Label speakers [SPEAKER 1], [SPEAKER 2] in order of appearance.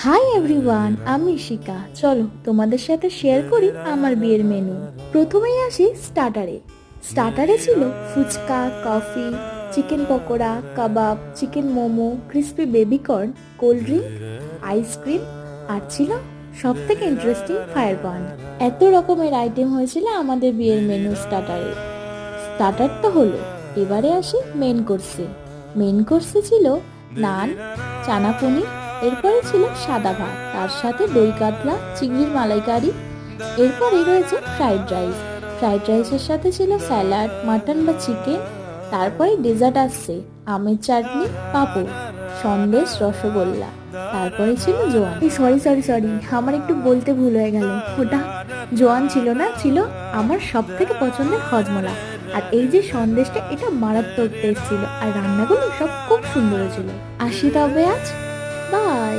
[SPEAKER 1] Hi everyone, আমি শিকা। চলো তোমাদের সাথে শেয়ার করি আমার বিয়ের মেনু। প্রথমেই আসি স্টার্টারে ছিল fuchka, coffee, chicken pakora, kebab, chicken momo, crispy baby corn, cold drink, ice cream, আর ছিল সব থেকে ইন্টারেস্টিং ফায়ার পান। এত রকমের আইটেম হয়েছিল আমাদের বিয়ের মেনু স্টার্টারে। স্টার্টার তো হলো, এবারে আসি মেন কোর্সে ছিল নান, চানা পনির, এরপরে ছিল সাদা ভাত, তার সাথে দই কাতলা, চিংড়ির মালাইকারি। এরপরে রয়েছে ফ্রাইড রাইসের সাথে ছিল স্যালাড, মাটন বা চিকেন। তারপরে ডেজার্ট আসছে আমের চাটনি, পাঁপড়, সন্দেশ, রসগোল্লা। তারপরে ছিল জোয়ান। সরি, আমার একটু বলতে ভুল হয়ে গেল। ওটা জোয়ান ছিল না, ছিল আমার সব থেকে পছন্দের হজমলা। আর এই যে সন্দেশটা, এটা মারাত্মক টেস্ট ছিল, আর রান্নাগুলো সব খুব সুন্দর ছিল। আসি তবে আজ, বাই।